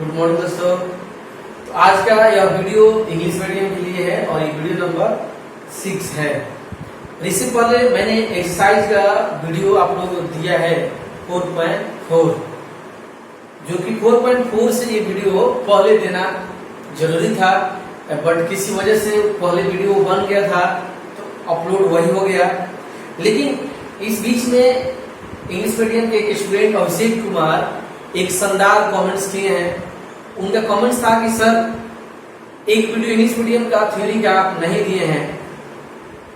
Good morning दोस्तों। तो आज का यह वीडियो इंग्लिश मीडियम के लिए है और ये वीडियो नंबर 6 है। इससे पहले मैंने एक्सरसाइज का वीडियो आप लोगों को दिया है 4.4, जो कि 4.4 से ये वीडियो पहले देना जरूरी था, बट किसी वजह से पहले वीडियो बन गया था तो अपलोड वही हो गया। लेकिन इस बीच में इंग्लिश मीडियम के एक स्टूडेंट अभिषेक कुमार एक शानदार कमेंट्स किए हैं। उनका कमेंट्स था कि सर एक वीडियो इंग्लिश मीडियम का थ्योरी का आप नहीं दिए हैं,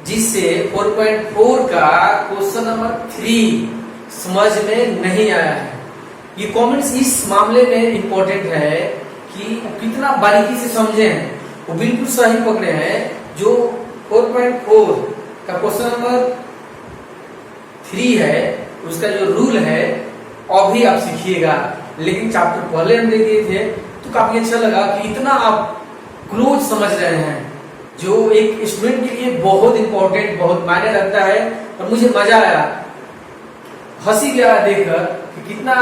जिससे 4.4 का क्वेश्चन नंबर 3 समझ में नहीं आया है। ये कमेंट्स इस मामले में इम्पोर्टेंट है कि कितना बारीकी से समझे हैं, वो बिल्कुल सही पकड़े हैं। जो 4.4 का क्वेश्चन नंबर 3 है, उसका जो रूल है अभी आप सीखिएगा। लेकिन चैप्टर पहले हम दे दिए थे तो काफी अच्छा लगा कि इतना आप क्लोज समझ रहे हैं, जो एक स्टूडेंट के लिए बहुत इंपॉर्टेंट, बहुत मायने रखता है। और मुझे मजा आया, हंसी गया देखकर कि कितना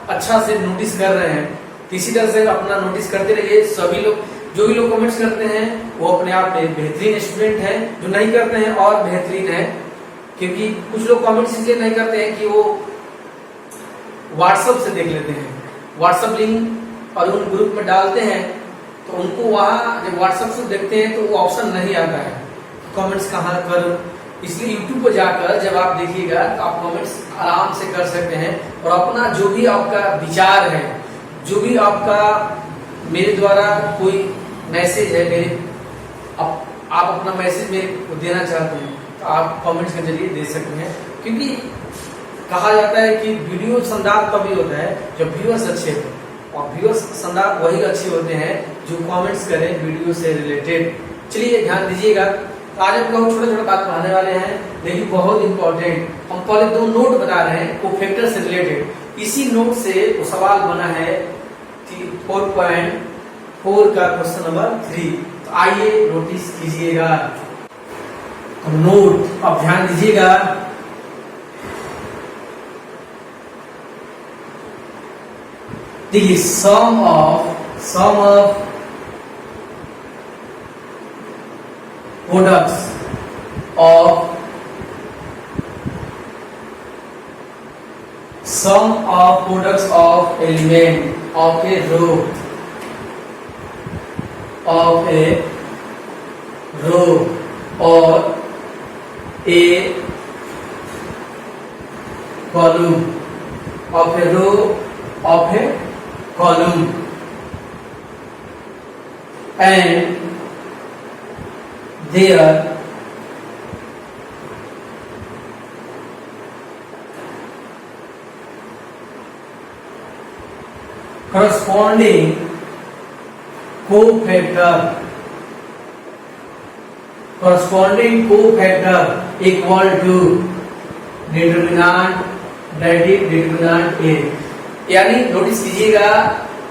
अच्छा से नोटिस कर रहे हैं। इसी तरह से अपना नोटिस करते रहिए। सभी लोग, जो भी लोग कमेंट्स करते हैं, वो अपने आप में बेहतरीन स्टूडेंट हैं। जो नहीं करते हैं और बेहतरीन है, क्योंकि कुछ लोग कमेंट्स इसलिए नहीं करते हैं कि वो व्हाट्सएप से देख लेते हैं, व्हाट्सएप लिंक और उन ग्रुप में डालते हैं, तो उनको वहां जब व्हाट्सएप से देखते हैं तो वो ऑप्शन नहीं आता है कमेंट्स कहाँ करूं। इसलिए यूट्यूब पर जाकर जब आप देखिएगा तो आप कमेंट्स आराम से कर सकते हैं और अपना जो भी आपका विचार है, जो भी आपका मेरे द्वारा कोई मैसेज है, मेरे आप अपना मैसेज मेरे को देना चाहते हैं तो आप कमेंट्स के जरिए दे सकते हैं। क्योंकि कहा जाता है कि वीडियो शानदार तभी होता है जब व्यूअर्स अच्छे हो, और व्यूअर्स शानदार वही अच्छे होते हैं जो कमेंट्स करें वीडियो से रिलेटेड। चलिए ध्यान दीजिएगा। तो आज हम लोग छोटा छोटा बात पढ़ाने वाले हैं, लेकिन बहुत इंपॉर्टेंट। हम पहले 2 नोट बता रहे हैं कोफैक्टर से रिलेटेड। इसी नोट से वो सवाल बना है 4.4 का क्वेश्चन नंबर 3। तो आइए नोटिस कीजिएगा। तो नोट अब ध्यान दीजिएगा। देखिए, sum of products of element of a row और a column of a row of a column and their corresponding cofactor equal to determinant A। यानी नोटिस कीजिएगा,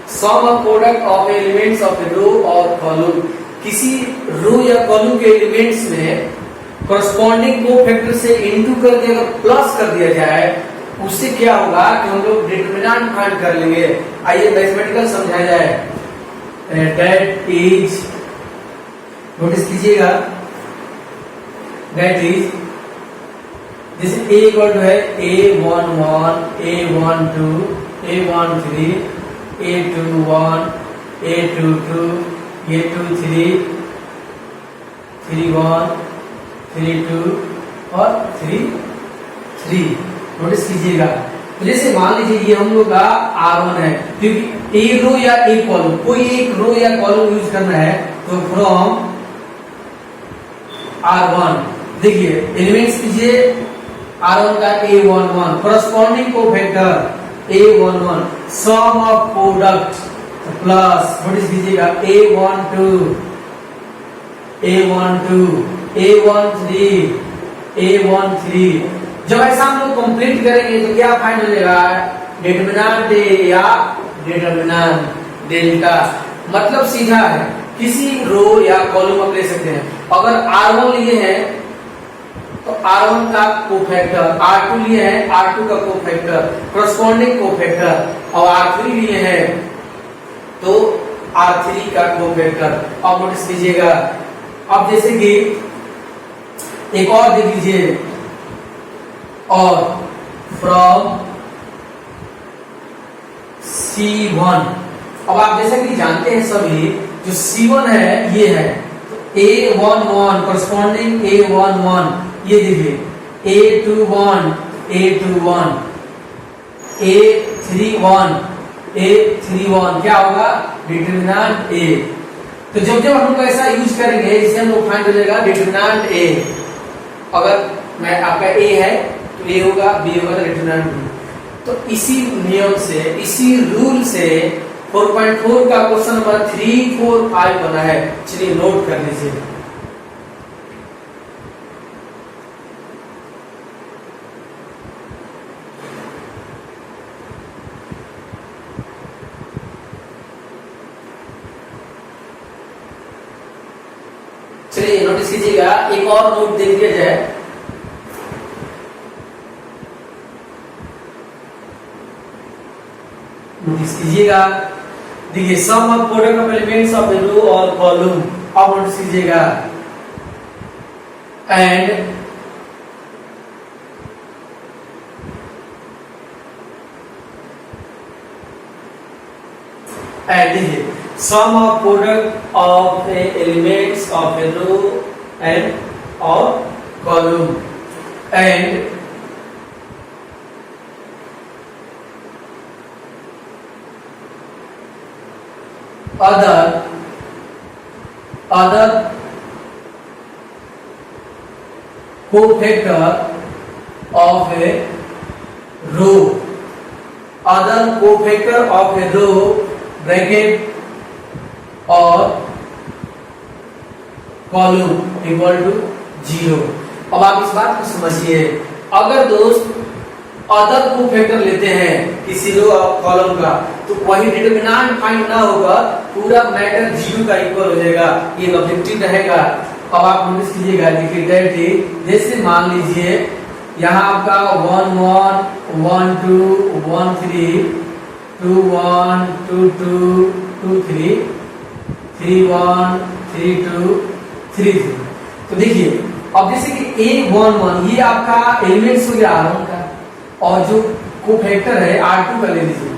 sum of product of elements of row और column, किसी रो या column के elements में corresponding cofactor से into करके अगर प्लस कर दिया जाए, उससे क्या होगा कि हम लोग डिटरमिनेंट फाइंड कर लेंगे। आइए मैथमेटिकल समझाया जाए। दैट इज, नोटिस कीजिएगा, दैट इज जैसे a इक्वल टू है a11, a12, a13, a21, a22, a23, 31, 32 और 33। नोटिस कीजिएगा। तो जैसे मान लीजिए ये हम लोग का R1 है, क्योंकि a रो या a कॉलम, कोई एक रो या कॉलम यूज करना है, तो फ्रॉम R1 देखिए एलिमेंट्स कीजिए। R1 का A11, corresponding cofactor A11, sum of product plus, notice कीजिएगा, A12, A13, A13। जब ऐसा हम लोग कंप्लीट करेंगे तो क्या फाइंड हो जाएगा? डिटरमिनेंट A या डिटरमिनेंट डेल्टा। मतलब सीधा है, किसी रो या कॉलम आप ले सकते हैं। अगर R1 लिए हैं तो R1 का कोफैक्टर, R2 लिए हैं R2 का कोफैक्टर, corresponding कोफैक्टर, और R3 लिए हैं तो R3 का कोफैक्टर। अब नोटिस कीजिएगा, अब जैसे कि एक और देख लीजिए, और फ्रॉम C1। अब आप जैसा कि जानते हैं सभी, जो C1 है ये है, तो A11 करस्पॉन्डिंग A11, ये देखिए A21 A21 A31 A31 क्या होगा, डिटरमिनेंट A। तो जब जब हम लोग ऐसा यूज करेंगे जिसे हम लोग फाइंड हो जाएगा डिटरमिनेंट A। अगर मैं आपका A है तो A होगा, B होगा तो डिटरमिनेंट B। तो इसी नियम से, इसी रूल से 4.4 का क्वेश्चन नंबर 3, 4, 5 बना है। चलिए नोट कर लीजिए। चलिए नोटिस कीजिएगा, एक और नोट देख लिया जाए। नोटिस कीजिएगा, देखिए sum of product of elements of the row और कॉलम। अब नोटिस कीजिएगा, एंड देखिए sum of product of the elements of a row and or column and other cofactor of a row, other cofactor of a row bracket और column equal to 0। अब आप इस बात को समझिए, अगर दोस्त अदर कोफैक्टर लेते हैं किसी रो और कॉलम का, तो वही डिटरमिनेंट फाइंड ना होगा, पूरा मैटर 0 का इक्वल हो जाएगा, ये ऑब्जेक्टिव रहेगा। अब आप नोटिस कीजिएगा, देखिए जैसे मान लीजिए यहाँ आपका 1 1 1 2 1 3 2 1 2 2 2 3 3 1 3 2 3 3। तो देखिए अब जैसे कि A1 1 ये आपका एलिमेंट्स हो गया R1 का, और जो कोफैक्टर है R2 का ले लीजिए,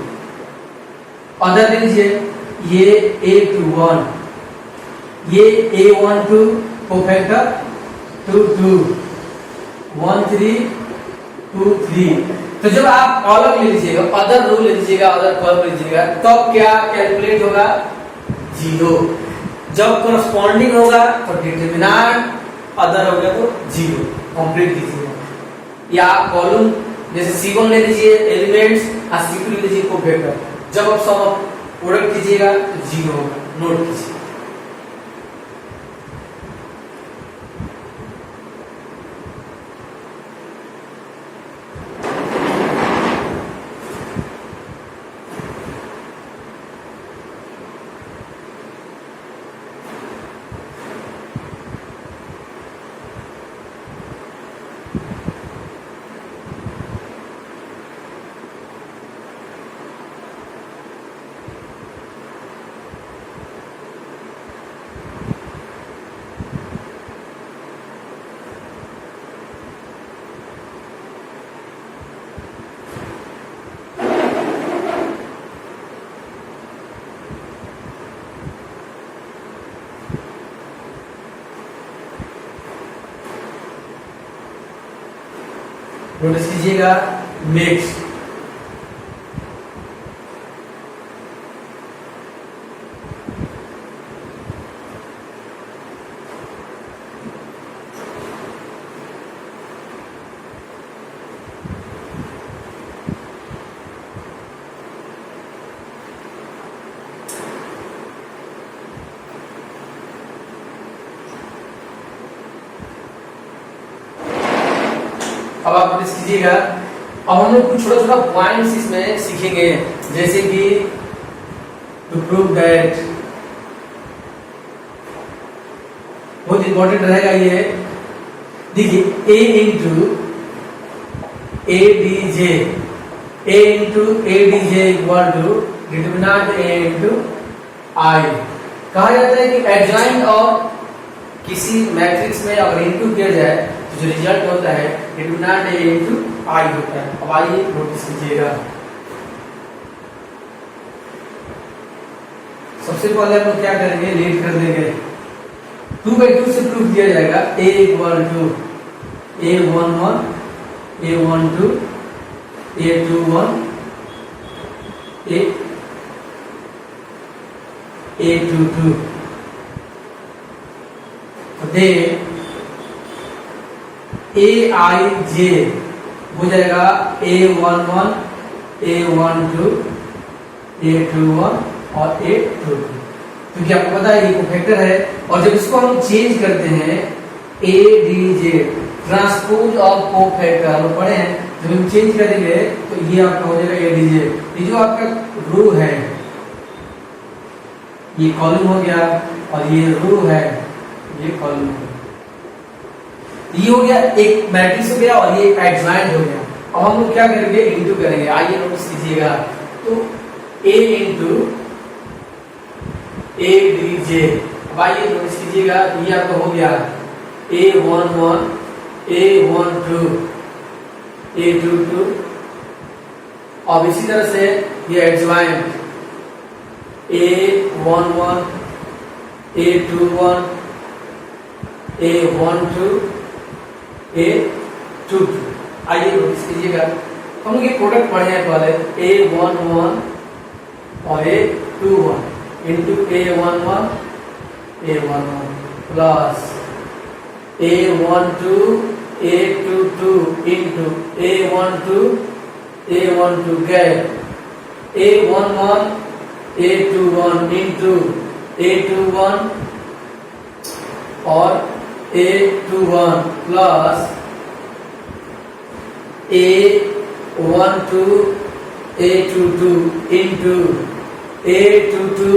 अदर ले लीजिए, ये A21, ये A12 कोफैक्टर 2 2 1 3 2 3। तो जब आप कॉलम ले लीजिएगा, अदर रो ले लीजिएगा, अदर कॉलम ले लीजिएगा, तब क्या कैलकुलेट होगा, 0। जब करस्पॉन्डिंग होगा तो डिटरमिनेंट, अदर हो गया तो 0। कंप्लीट कीजिएगा। या कॉलम जैसे C1 ले लीजिए एलिमेंट्स, और C2 ले लीजिए कोफैक्टर, जब आप सम प्रोडक्ट कीजिएगा तो 0 होगा। नोट कीजिए। नोटिस कीजिएगा, मिक्स अब आप नोटिस कीजिएगा, अब हम लोग कुछ छोटा छोटा पॉइंट्स इसमें सीखेंगे, जैसे कि टू प्रूव दैट, बहुत इंपॉर्टेंट रहेगा ये। देखिए A into ADJ, A into ADJ equal to determinant A into I. कहा जाता है कि एडजॉइंट और किसी मैट्रिक्स में अगर इनटू किया जाए तो जो रिजल्ट होता है डिटरमिनेंट ए इनटू आई होता है। अब आइए नोटिस कीजिएगा, सबसे पहले हम लोग क्या करेंगे, लीड कर देंगे 2/2 से प्रूफ किया जाएगा A=2 A11 A12 A21 A22 दे Aij हो जाएगा A11 A12 A21 और A22, क्योंकि आपको पता है ये कोफैक्टर है। और जब इसको हम चेंज करते हैं ADJ ट्रांसपोज ऑफ कोफैक्टर हम पढ़े हैं, जब हम चेंज करेंगे तो ये आपका हो जाएगा ADJ। ये जो आपका रो है ये कॉलम हो गया और ये रो है ये कॉलम हो गया। ये हो गया एक मैट्रिक्स हो गया और ये एडजॉइंट हो गया। अब हम लोग क्या करेंगे, इनटू करेंगे। आइए नोटिस कीजिएगा, तो A इनटू ADJ। अब आइए नोटिस कीजिएगा, ये आपका हो गया A11 A12 A22। अब इसी तरह से ये adjoint A11 A21 A12 A22। आइए नोटिस कीजिएगा, हम लोग ये प्रोडक्ट पढ़े हैं पहले A11 और A21 into A11 plus A12 A22 into A12 gap A11 A21 into A21 और A21 plus A12 A22 into A22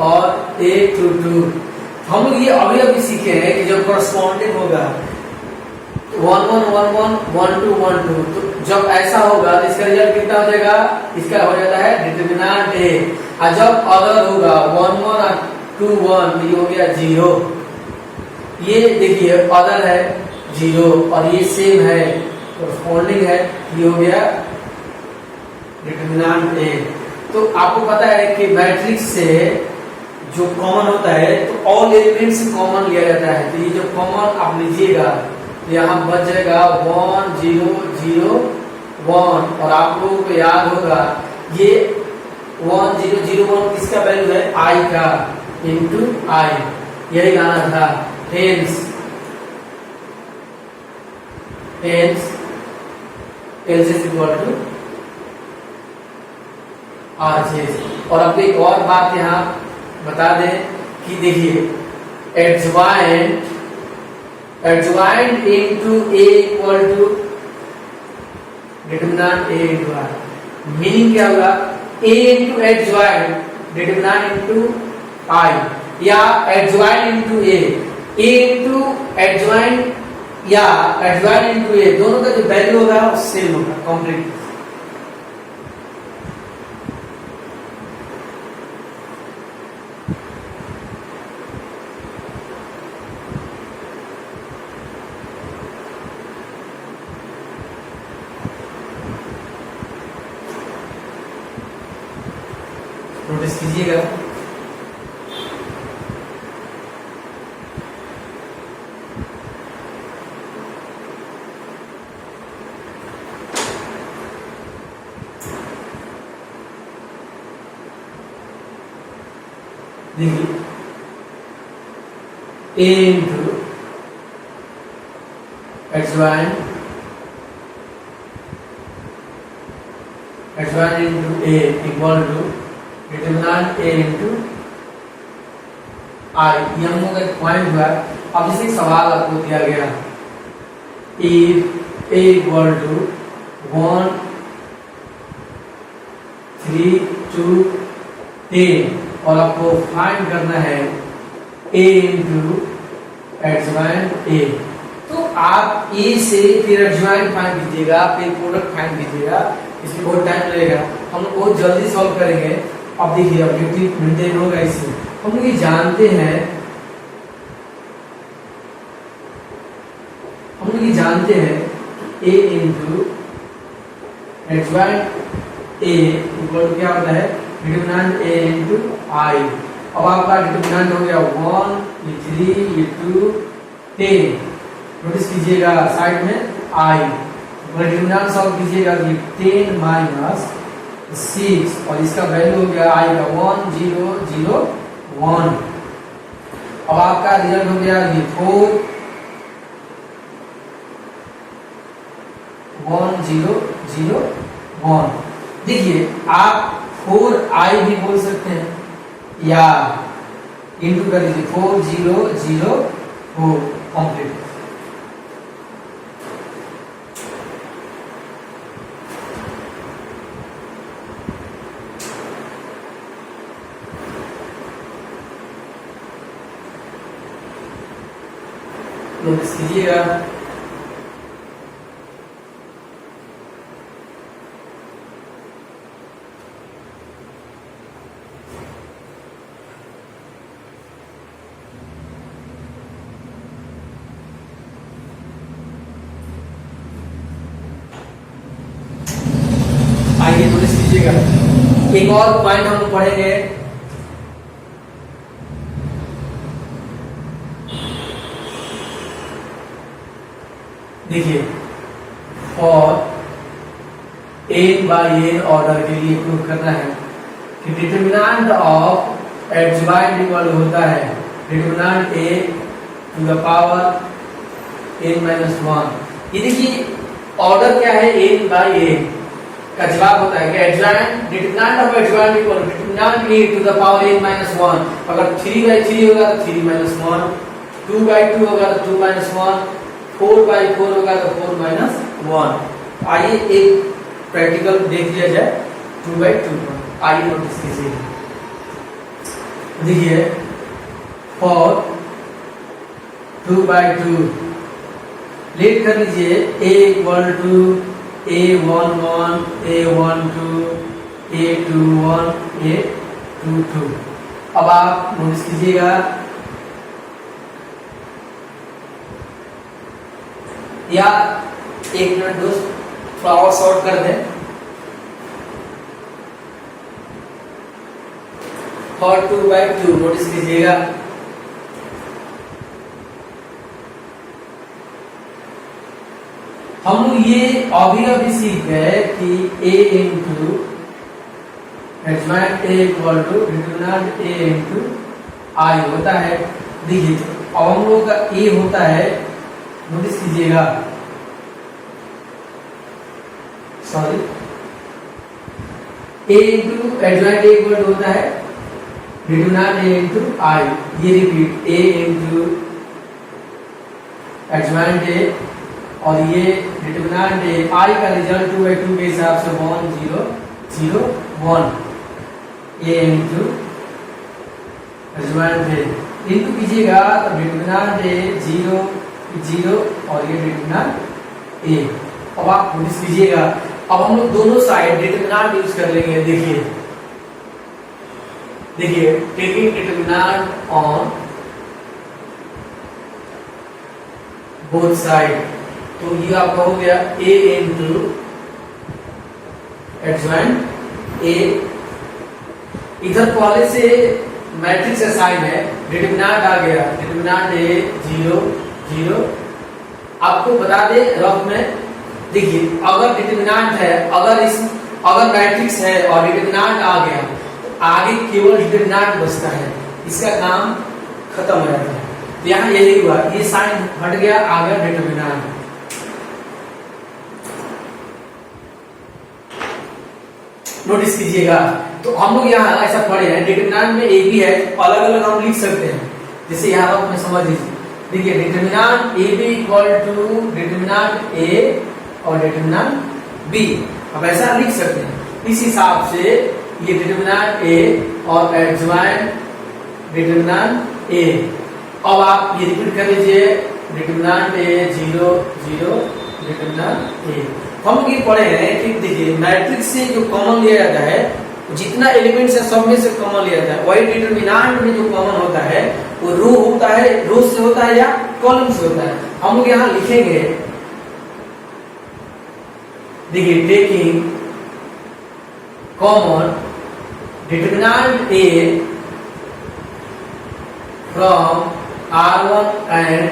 और A22। हम लोग ये अभी सीखे हैं कि जब करस्पॉन्डिंग होगा 11 11 12 12, तो जब ऐसा होगा तो इसका रिजल्ट कितना हो जाएगा, इसका हो जाता है डिटरमिनेंट ए। और जब अदर होगा 11 और 21 तो ये हो गया 0। ये देखिए अदर है 0 और ये सेम है करस्पॉन्डिंग है, ये हो गया डिटरमिनेंट ए। तो आपको पता है कि मैट्रिक्स से जो कॉमन होता है तो ऑल एलिमेंट्स कॉमन लिया जाता है। तो ये जो कॉमन आप लीजिएगा तो यहाँ बच जाएगा 1 0 0 1। और आप लोगों को याद होगा ये 1 0 0 1 किसका वैल्यू है, आई का इंटू आई, यही गाना था। Hence L is equal to RHS। और अब एक और बात यहाँ बता दें कि देखिए adjoint into A equal to determinant A into R। Meaning क्या होगा, A into adjoint determinant into I, या adjoint into A into adjoint या एडजॉइंट इनटू A, दोनों का जो वैल्यू होगा वो सेम होगा कंप्लीट। नोटिस कीजिएगा, देखिए A into adjoint into A equal to determinant A into I। ये हम लोग का पॉइंट हुआ। अब जैसे एक सवाल आपको दिया गया, if A इक्वल टू 1 3 2 10 और आपको फाइंड करना है A इंटू एडजॉइंट A, तो आप A से फिर एडजॉइंट फाइंड कीजिएगा, फिर प्रोडक्ट फाइंड कीजिएगा। इसमें बहुत टाइम लगेगा, हम लोग बहुत जल्दी सॉल्व करेंगे। अब देखिए ऑब्जेक्टिव मेंटेन होगा इससे। हम लोग ये जानते हैं, a into adjoint a equal to क्या होता है, डिटरमिनेंट a इंटू i। अब आपका डिटरमिनेंट हो गया 1, ये 3, ये 2, 10। नोटिस कीजिएगा साइड में i, डिटरमिनेंट सॉल्व कीजिएगा, ये 10 माइनस 6 और इसका वैल्यू हो गया i का 1 0 0 1। अब आपका रिजल्ट हो गया ये 4 1 0 0 1। देखिए आप 4i भी बोल सकते हैं या इंटू कर लीजिए 4 0 0 4 कंप्लीट। नोटिस कीजिएगा आइए नोटिस कीजिएगा एक और पॉइंट हम पढ़ेंगे। देखिए और n बाई n ऑर्डर के लिए प्रूव करना है कि डिटरमिनेंट ऑफ एडजॉइंट इक्वल होता है determinant a to the power n minus 1। ये देखिए ऑर्डर क्या है, n बाई n का जवाब होता है कि adjoint determinant of adjoint equal determinant a to the power n minus 1। अगर 3 बाई 3 होगा तो 3 माइनस 1, 2 बाई 2 होगा तो 2 माइनस 1, 4 बाई 4 होगा तो 4 माइनस 1। आइए एक प्रैक्टिकल देख लिया जाए 2 बाई 2 का। आइए नोटिस कीजिए, देखिए फॉर 2 बाई 2 लेट कर लीजिए a equal to a11 a12 a21 a22। अब आप नोटिस कीजिएगा या एक मिनट दोस्त थोड़ा और शॉर्ट कर दें। और 2 बाई 2 नोटिस कीजिएगा हम लोग ये अभी सीख गए कि a into adjoint a equal to determinant a into i होता है। देखिए अब हम लोग का a होता है, नोटिस कीजिएगा sorry a into adjoint a equal to होता है डिटरमिनेंट a इंटू i। ये repeat a into adjoint a और ये डिटरमिनेंट a, i का रिजल्ट 2 बाई 2 के हिसाब से 1 0 0 1 a into adjoint a into कीजिएगा तो डिटरमिनेंट a 0 0 और ये डिटरमिनेंट a। अब आप नोटिस कीजिएगा अब हम लोग दोनों साइड डिटरमिनेंट यूज कर लेंगे। देखिए taking determinant on both side, तो ये आपका हो गया a इंटू एडजॉइंट a। इधर पहले से मैट्रिक्स असाइन है, डिटरमिनेंट आ गया डिटरमिनेंट a 0 0। आपको बता दे रफ में, देखिए अगर डिटरमिनेंट है, अगर मैट्रिक्स है और डिटरमिनेंट आ गया तो आगे केवल डिटरमिनेंट बचता है, इसका काम खत्म हो जाता है। तो यहाँ यही हुआ, ये साइन हट गया, आ गया डिटरमिनेंट। नोटिस कीजिएगा तो हम लोग यहाँ ऐसा पढ़े हैं डिटरमिनेंट में a भी है, अलग अलग हम लिख सकते हैं। जैसे यहाँ आप समझ लीजिए, देखिए determinant a b equal to determinant a और डिटरमिनेंट b, अब ऐसा लिख सकते हैं। इस हिसाब से ये डिटरमिनेंट a और एडजॉइंट डिटरमिनेंट a। अब आप ये रिपीट कर लीजिए डिटरमिनेंट a 0 0 डिटरमिनेंट a। हम लोग ये पढ़े हैं कि देखिए मैट्रिक्स से जो कॉमन लिया जाता है जितना एलिमेंट्स है सब में से कॉमन लिया जाता है। वही डिटरमिनेंट में जो कॉमन होता है वो रो होता है, रो से होता है या कॉलम से होता है। हम लोग यहाँ लिखेंगे, देखिए, taking common determinant A from R1 and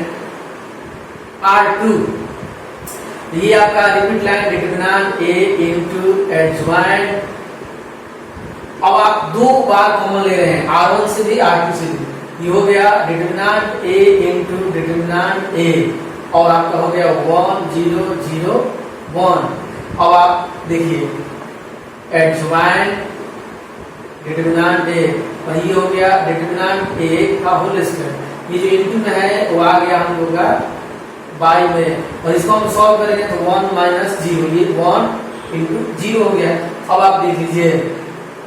R2। ये आपका repeat line determinant A into adjoint. अब आप दो बार कॉमन ले रहे हैं, R1 से भी R2 से भी। ये हो गया determinant A into determinant A, और आपका हो गया 1 0 0 1। अब आप देखिए एडजॉइंट डिटरमिनेंट ए, और ये हो गया डिटरमिनेंट ए का होल स्क्वायर। ये जो इनटू में है वो आ गया हम लोग का बाई में, और इसको हम सॉल्व करेंगे तो 1 माइनस 0, ये 1 इंटू 0 हो गया। अब आप देख लीजिए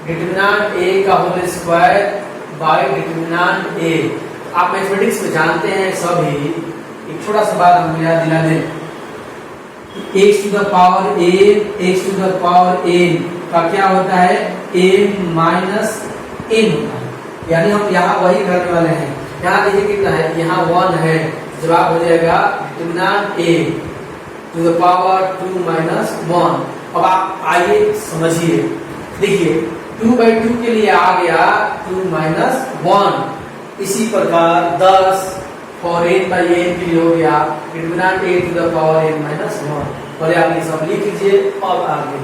डिटरमिनेंट ए का whole square by determinant A. आप मैथमेटिक्स में जानते हैं सभी, एक छोटा सा बात हम याद दिला दें, x to the power n, x to the power n का क्या होता है, m माइनस n होता है। यानी हम यहाँ वही करने वाले हैं। यहाँ देखिए कितना है, यहाँ 1 है, जवाब हो जाएगा determinant a to the power 2 minus 1। अब आप आइए समझिए, देखिए 2/2 के लिए आ गया 2 माइनस 1। इसी प्रकार 10 और n बाई n के लिए हो गया determinant a to the power n minus 1। पहले आप ये सब लिख लीजिए। अब आगे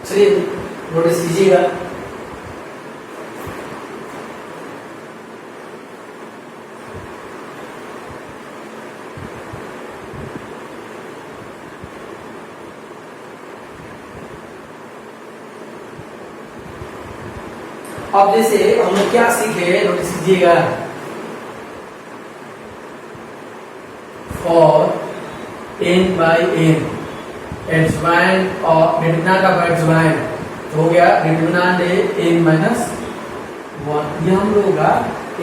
चलिए नोटिस कीजिएगा, अब जैसे हम लोग क्या सीखे, नोटिस कीजिएगा, for n by n adjoint और डिटरमिनेंट का एडजॉइंट हो गया डिटरमिनेंट ए n माइनस 1। ये हम लोगों का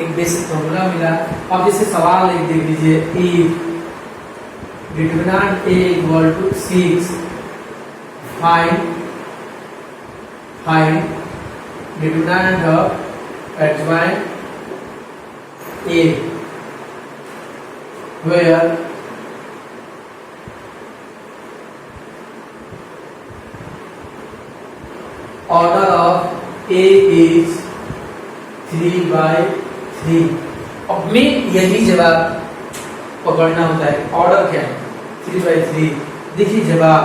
एक बेसिक फॉर्मूला मिला। अब जैसे सवाल एक देख लीजिए, if determinant a equal to 6 find determinant of adjoint a where order of a is 3/3। अब में यही जवाब पकड़ना होता है, ऑर्डर क्या है 3/3। देखिए जवाब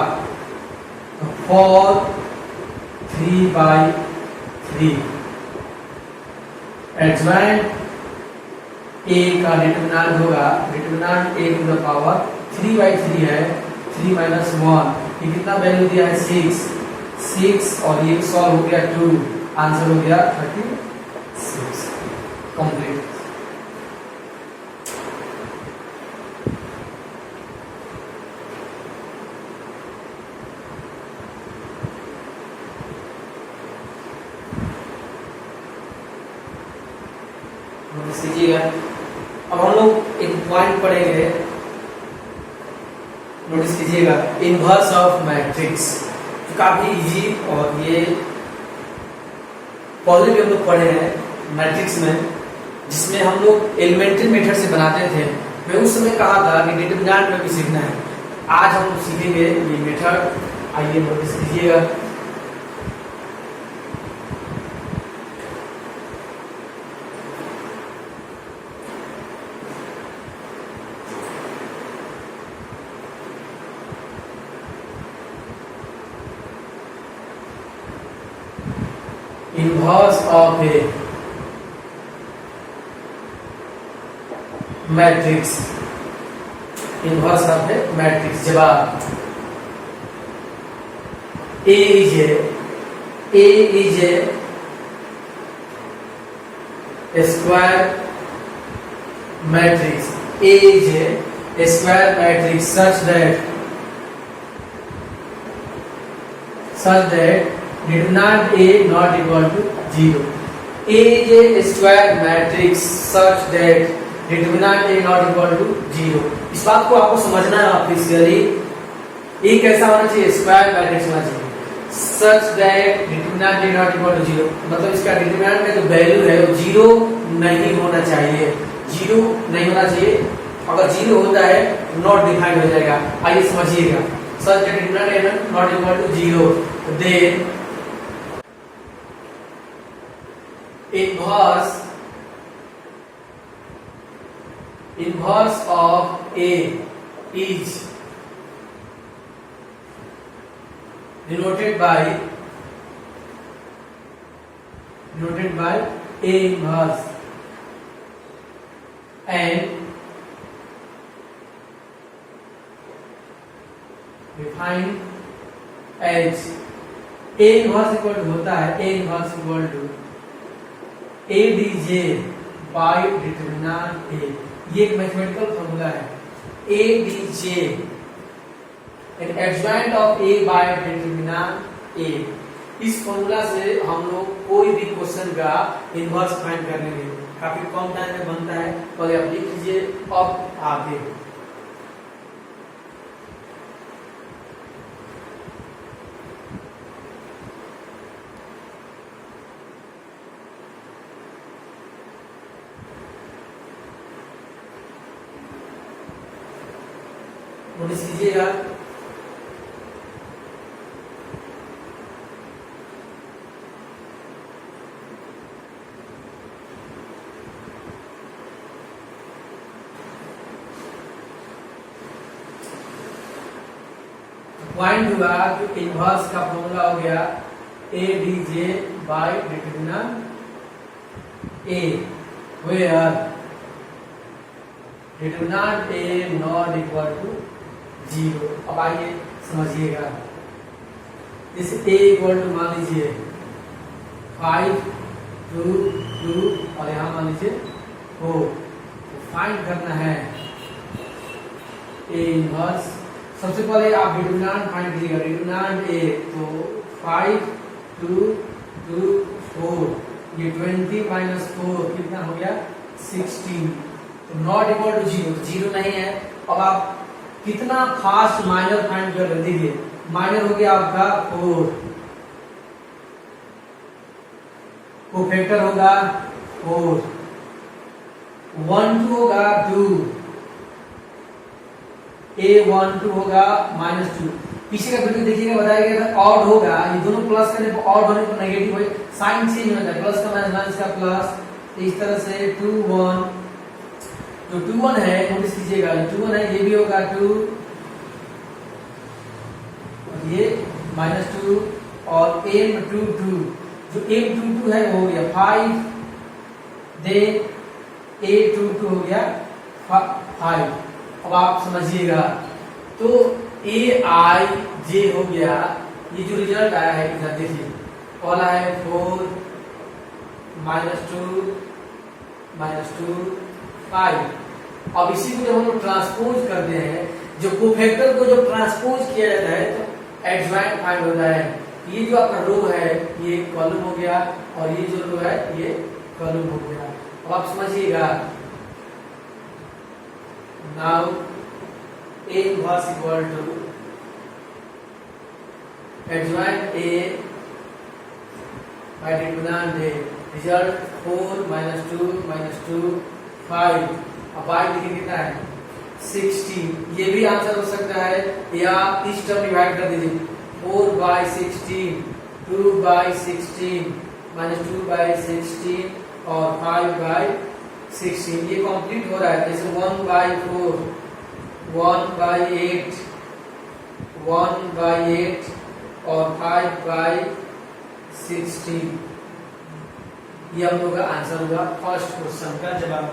4 3/3। एडजॉइंट a का डिटरमिनेंट होगा determinant a to the power 3/3 है, 3 माइनस 1। ये कितना वैल्यू दिया है 6 और ये सॉल्व हो गया 2, आंसर हो गया 36। कंप्लीट। नोटिस कीजिएगा, अब हम लोग एक पॉइंट पढ़ेंगे, नोटिस कीजिएगा, इनवर्स ऑफ मैट्रिक्स। काफी इजी, और ये पहले भी हम लोग पढ़े हैं मैट्रिक्स में, जिसमें हम लोग एलिमेंट्री मेथड से बनाते थे। मैं उस समय कहा था कि डिटरमिनेंट में भी सीखना है। आज हम लोग सीखेंगे ये मेथड। आइए नोटिस कीजिएगा, inverse of a matrix, inverse of a matrix। जवाब A is a square matrix, A is a square matrix such that determinant A not equal to 0। A is a square matrix such that determinant A not equal to 0। इस बात को आपको समझना है officially. A कैसा होना चाहिए? Square matrix होना चाहिए such that determinant A not equal to 0। मतलब इसका डिटरमिनेंट का जो वैल्यू है वो 0 नहीं होना चाहिए, 0 नहीं होना चाहिए। अगर 0 होता है नॉट डिफाइंड हो जाएगा। आइए समझिएगा। such that determinant A not equal to 0 then inverse of A is denoted by A inverse and defined as A inverse equal to होता है A inverse equal to ADJ by determinant A। ये एक mathematical formula है। ADJ an adjoint of A by determinant A। इस formula से हम लोग कोई भी क्वेश्चन का इनवर्स फाइंड कर लेंगे। काफी कम टाइम में बनता है। पहले आप लिख लीजिए अब आगे। नोटिस कीजिएगा पॉइंट हुआ कि इनवर्स का फॉर्मूला हो गया ADJ by determinant A where determinant A not equal to 0। अब आइए समझिएगा। जैसे A इक्वल टू मान लीजिए 5 2 2 और यहाँ मान लीजिए 4। तो फाइंड करना है A इनवर्स। सबसे पहले आप डिटरमिनेंट फाइंड कीजिएगा। डिटरमिनेंट A तो 5 2 2 4 ये 20 माइनस 4 कितना हो गया 16। तो नॉट इक्वल टू 0 तो 0 नहीं है। अब आप कितना फास्ट माइनर फाइंड कर दीजिए। माइनर हो गया आपका 4, कोफैक्टर होगा 4, 1 2 होगा 2, A12 होगा -2। पीछे का वीडियो देखिएगा बताया गया था ऑड होगा। ये दोनों प्लस करने पर ऑड होने पर नेगेटिव हो साइन चेंज हो जाता है। प्लस का माइनस माइनस का प्लस। इस तरह से 2 1 जो 2 1 है नोटिस कीजिएगा 2 1 है ये भी होगा 2 और ये -2 और M2 2 जो M22 है वो हो गया 5 दे A22 हो गया 5। अब आप समझिएगा तो AIJ हो गया। ये जो रिजल्ट आया है इधर देखिए पहला है 4 -2 5। अब इसी को जब हम लोग ट्रांसपोज करते हैं जो कोफैक्टर को जब ट्रांसपोज किया जाता है तो एडजॉइंट फाइंड होता है। ये जो आपका रो है ये कॉलम हो गया और ये जो रो है ये कॉलम हो गया। अब आप समझिएगा now A inverse equal to adjoint A by determinant A result 4 -2 -2 5। अब y लिखिए कितना है 16। ये भी आंसर हो सकता है या इस टर्म डिवाइड कर दीजिए 4 by 16 2 by 16 -2 by 16 और 5 by 16। ये कंप्लीट हो रहा है। जैसे 1 by 4 1 by 8 1 by 8 और 5 by 16। ये हम लोग का आंसर होगा फर्स्ट क्वेश्चन का जवाब।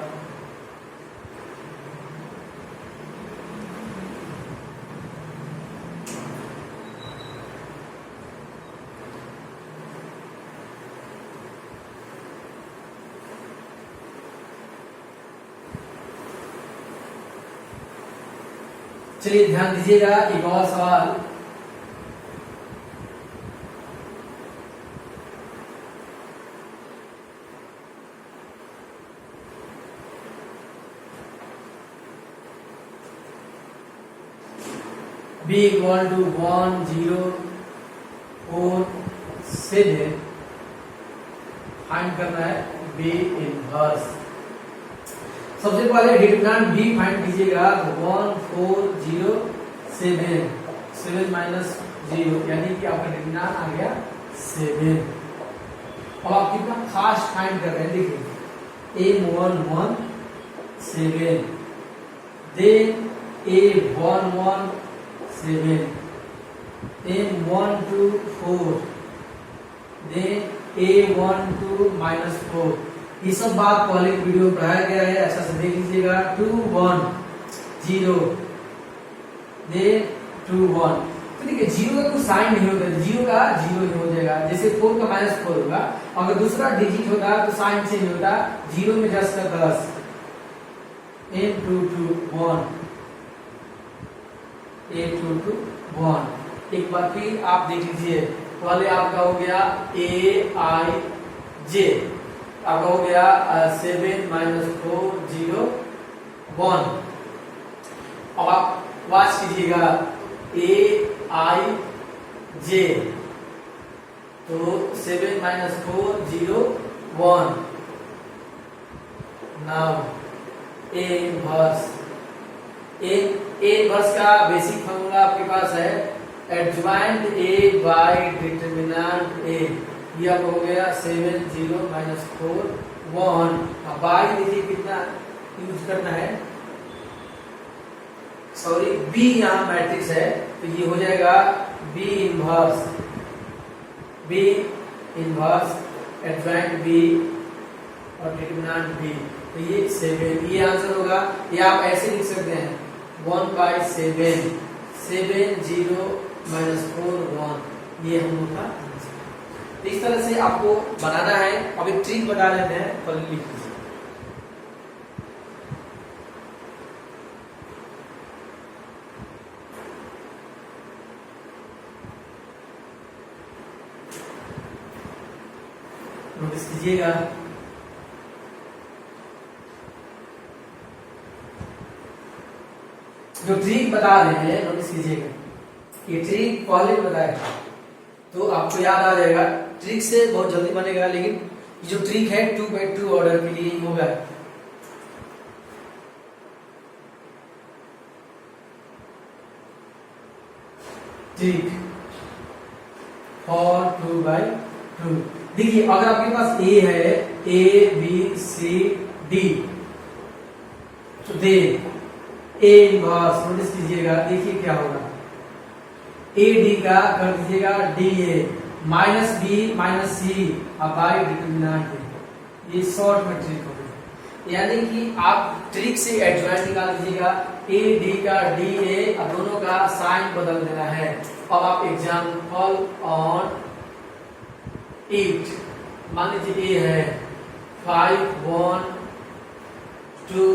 चलिए ध्यान दीजिएगा एक और सवाल। b इक्वल टू 1 0 4 7 फाइंड करना है b इनवर्स। सबसे पहले डिटरमिनेंट b फाइंड कीजिएगा तो 1 4 0 7 7 माइनस 0 यानी कि आपका डिटरमिनेंट आ गया 7। अब आप कितना फास्ट फाइंड कर रहे हैं देखिए a11 7 then a11 7 m12 4 then a12 minus 4। ये सब बात पहले वीडियो में पढ़ाया गया है, अच्छा से देख लीजिएगा। 2 1 0 then 2 1। तो देखिए जीरो का कुछ साइन नहीं होता, जीरो का जीरो ही हो जाएगा। जैसे 4 का माइनस 4 होगा, अगर दूसरा डिजिट होता तो साइन चेंज होता, जीरो में जस्ट 10 m22 1 a22 1। एक बार फिर आप देख लीजिए, पहले आपका हो गया a i j, आपका हो गया 7 माइनस 4 0 1। अब आप वाच कीजिएगा a i j, तो 7 minus 4 0 1। Now a inverse, a inverse का बेसिक फॉर्मूला आपके पास है adjoint a by determinant a। ये आपको हो गया 7 0 माइनस 4 1। अब बाय देखिए कितना यूज करना है, सॉरी b यहाँ मैट्रिक्स है तो ये हो जाएगा b इनवर्स एडजॉइंट b और डिटरमिनेंट b, तो ये 7, ये आंसर होगा। ये आप ऐसे लिख सकते हैं 1/7 7 0 माइनस 4 1, ये हम लोग का आंसर। तो इस तरह से आपको बनाना है। अब एक ट्रिक बता देते हैं, पहले लिख लीजिए। नोटिस कीजिएगा, जो ट्रिक बता रहे हैं नोटिस कीजिएगा। ये ट्रिक पहले बताया तो आपको याद आ जाएगा, ट्रिक से बहुत जल्दी बनेगा। लेकिन जो ट्रिक है 2/2 ऑर्डर के लिए होगा। Trick for 2/2। देखिए अगर आपके पास a है a b c d, तो दे a इनवर्स नोटिस कीजिएगा, देखिए क्या होगा a d का कर दीजिएगा d a minus b minus c by determinant. ये शॉर्ट में ट्रिक होगा, यानी कि आप ट्रिक से एडजॉइंट निकाल दीजिएगा, a d का d a, अब दोनों का साइन बदल देना है। अब आप एग्जांपल ऑन 8 मान लीजिए a है 5 1 2,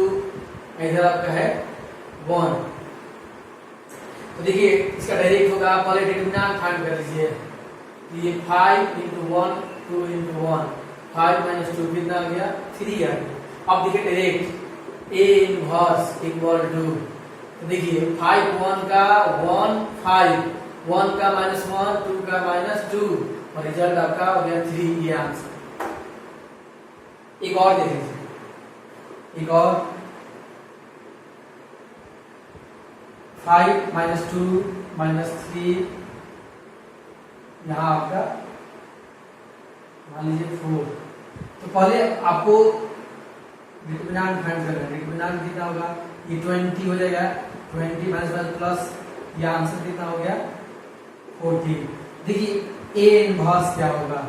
इधर आपका है 1। तो देखिए इसका डायरेक्ट होगा, पहले डिटरमिनेंट फाइंड कर लीजिए। ये 5 into 1 2 into 1 5 minus 2 कितना आ गया 3 आ गया। अब देखिए direct a inverse equal to, तो देखिए 5 1 का 1 5 1 का माइनस 1 2 का माइनस 2 और रिजल्ट आपका हो गया 3। ये आंसर। एक और देख लीजिए, एक और 5 माइनस 2 माइनस 3, यहाँ आपका मान लीजिए 4। तो पहले आपको डिटरमिनेंट फाइंड करना है। डिटरमिनेंट कितना होगा, ये 20 हो जाएगा, 20 माइनस प्लस, ये आंसर कितना हो गया 14। देखिए a इनवर्स क्या होगा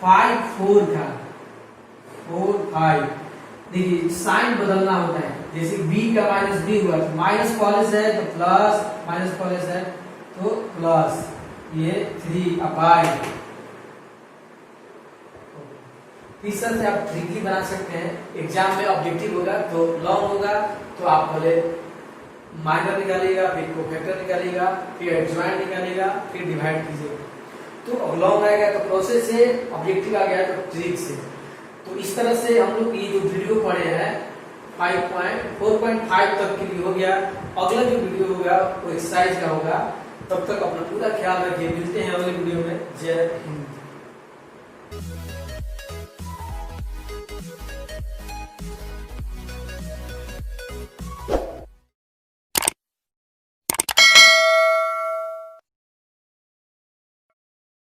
5 4 का 4 5। देखिए साइन बदलना होता है, जैसे b का माइनस b हुआ, माइनस कॉलेज है तो प्लस, माइनस कॉलेज है तो प्लस, ये 3 अपाई। इस तरह से आप ट्रिकी बना सकते हैं। एग्जाम में ऑब्जेक्टिव होगा तो लॉन्ग होगा, तो आप पहले माइनर निकालिएगा, फिर कोफैक्टर निकालिएगा, फिर एडजॉइंट निकालिएगा, फिर डिवाइड कीजिएगा। तो लॉन्ग आएगा तो प्रोसेस से, ऑब्जेक्टिव आ गया तो ट्रिक से। तो इस तरह से हम लोग ये जो वीडियो पढ़े हैं 4.5 तक के लिए हो गया। अगला जो वीडियो होगा वो एक्सरसाइज का होगा। तब तक अपना पूरा ख्याल रखिए, मिलते हैं अगले वीडियो में। जय हिंद।